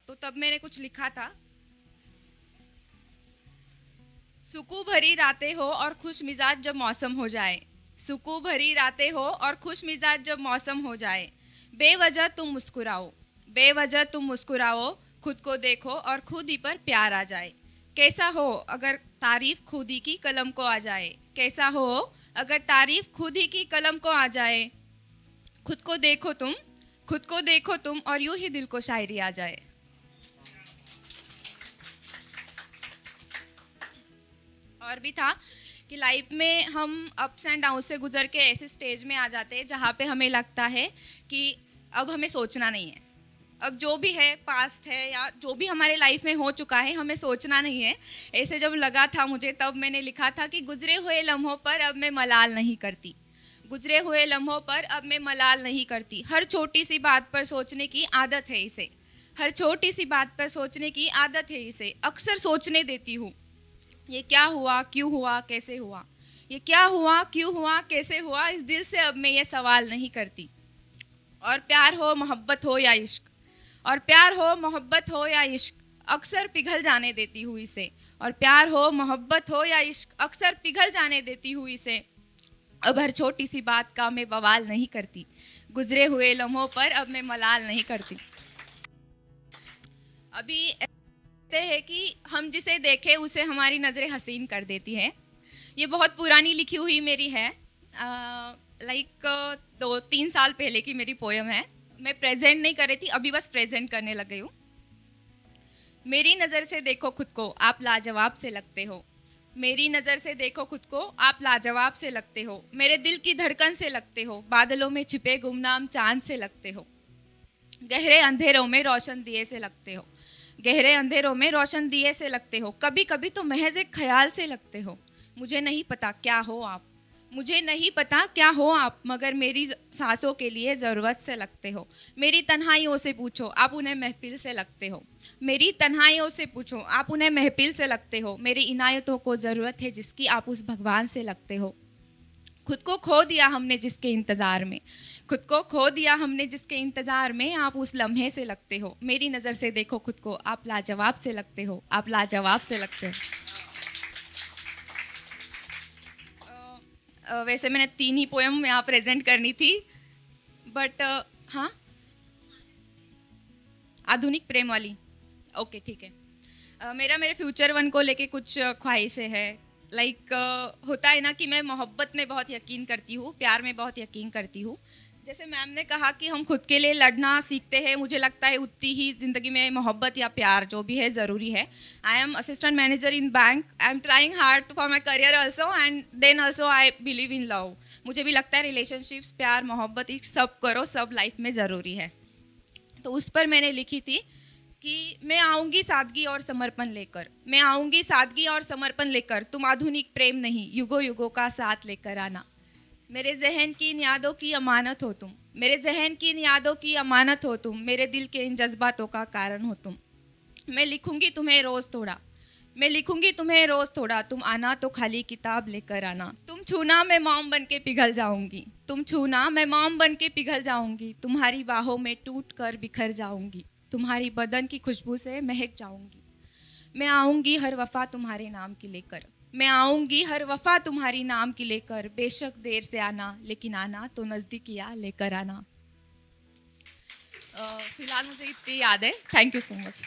तो तब मैंने कुछ लिखा था, सुकून भरी रातें हो और खुश मिजाज जब मौसम हो जाए, सुकून भरी रातें हो और खुश मिजाज जब मौसम हो जाए, बेवजह तुम मुस्कुराओ, बेवजह तुम मुस्कुराओ, खुद को देखो और खुद ही पर प्यार आ जाए। कैसा हो अगर तारीफ खुद ही की कलम को आ जाए, कैसा हो अगर तारीफ खुद ही की कलम को आ जाए, खुद को देखो तुम, खुद को देखो तुम और यूं ही दिल को शायरी आ जाए। और भी था कि लाइफ में हम अप्स एंड डाउन से गुजर के ऐसे स्टेज में आ जाते हैं जहाँ पे हमें लगता है कि अब हमें सोचना नहीं है, अब जो भी है पास्ट है या जो भी हमारे लाइफ में हो चुका है हमें सोचना नहीं है। ऐसे जब लगा था मुझे तब मैंने लिखा था कि गुजरे हुए लम्हों पर अब मैं मलाल नहीं करती, गुजरे हुए लम्हों पर अब मैं मलाल नहीं करती, हर छोटी सी बात पर सोचने की आदत है इसे, हर छोटी सी बात पर सोचने की आदत है इसे, अक्सर सोचने देती हूँ ये क्या हुआ क्यों हुआ कैसे हुआ, ये क्या हुआ क्यों हुआ कैसे हुआ, इस दिल से अब मैं ये सवाल नहीं करती। और प्यार हो मोहब्बत हो या इश्क, और प्यार हो मोहब्बत हो या इश्क, अक्सर पिघल जाने देती हूँ इसे, और प्यार हो मोहब्बत हो या इश्क, अक्सर पिघल जाने देती हूँ इसे, अब हर छोटी सी बात का मैं बवाल नहीं करती, गुजरे हुए लम्हों पर अब मैं मलाल नहीं करती। अभी कहते हैं कि हम जिसे देखें उसे हमारी नज़रें हसीन कर देती हैं। ये बहुत पुरानी लिखी हुई मेरी है, लाइक 2-3 साल पहले की मेरी पोयम है। मैं प्रेजेंट नहीं कर रही थी, अभी बस प्रेजेंट करने लग गई हूँ। मेरी नज़र से देखो खुद को आप लाजवाब से लगते हो, मेरी नज़र से देखो खुद को आप लाजवाब से लगते हो, मेरे दिल की धड़कन से लगते हो, बादलों में छिपे गुमनाम चांद से लगते हो, गहरे अंधेरों में रोशन दिए से लगते हो, गहरे अंधेरों में रोशन दिए से लगते हो, कभी कभी तो महज एक ख्याल से लगते हो, मुझे नहीं पता क्या हो आप, मुझे नहीं पता क्या हो आप, मगर मेरी सांसों के लिए ज़रूरत से लगते हो, मेरी तन्हाइयों से पूछो आप उन्हें महफिल से लगते हो, मेरी तन्हाइयों से पूछो आप उन्हें महफिल से लगते हो, मेरी इनायतों को ज़रूरत है जिसकी आप उस भगवान से लगते हो, खुद को खो दिया हमने जिसके इंतज़ार में, खुद को खो दिया हमने जिसके इंतज़ार में, आप उस लम्हे से लगते हो, मेरी नज़र से देखो खुद को आप लाजवाब से लगते हो, आप लाजवाब से लगते हो। वैसे मैंने 3 ही पोएम यहाँ प्रेजेंट करनी थी, बट हाँ, आधुनिक प्रेम वाली, ओके ठीक है। मेरे फ्यूचर वन को लेके कुछ ख्वाहिशें हैं। लाइक होता है ना कि मैं मोहब्बत में बहुत यकीन करती हूँ, प्यार में बहुत यकीन करती हूँ। जैसे मैम ने कहा कि हम खुद के लिए लड़ना सीखते हैं, मुझे लगता है उतनी ही ज़िंदगी में मोहब्बत या प्यार जो भी है ज़रूरी है। I am assistant manager in bank, I am trying hard for my career also and then also I believe in love. मुझे भी लगता है रिलेशनशिप्स, प्यार, मोहब्बत, ये सब करो, सब लाइफ में ज़रूरी है। तो उस पर मैंने लिखी थी कि मैं आऊँगी सादगी और समर्पण लेकर, मैं आऊँगी सादगी और समर्पण लेकर, तुम आधुनिक प्रेम नहीं युगों युगों का साथ लेकर आना, मेरे जहन की इन यादों की अमानत हो तुम, मेरे जहन की इन यादों की अमानत हो तुम, मेरे दिल के इन जज्बातों का कारण हो तुम, मैं लिखूंगी तुम्हें रोज़ थोड़ा, मैं लिखूंगी तुम्हें रोज़ थोड़ा, तुम आना तो खाली किताब लेकर आना, तुम छूना मैं मॉम बन के पिघल जाऊंगी, तुम छूना मैं मॉम बन के पिघल जाऊंगी, तुम्हारी बाहों में टूट कर बिखर जाऊंगी, तुम्हारी बदन की खुशबू से महक जाऊंगी, मैं आऊँगी हर वफ़ा तुम्हारे नाम की लेकर, मैं आऊँगी हर वफ़ा तुम्हारी नाम की लेकर, बेशक देर से आना लेकिन आना तो नज़दीकियाँ लेकर आना। फिलहाल मुझे इतनी याद है। Thank you so much.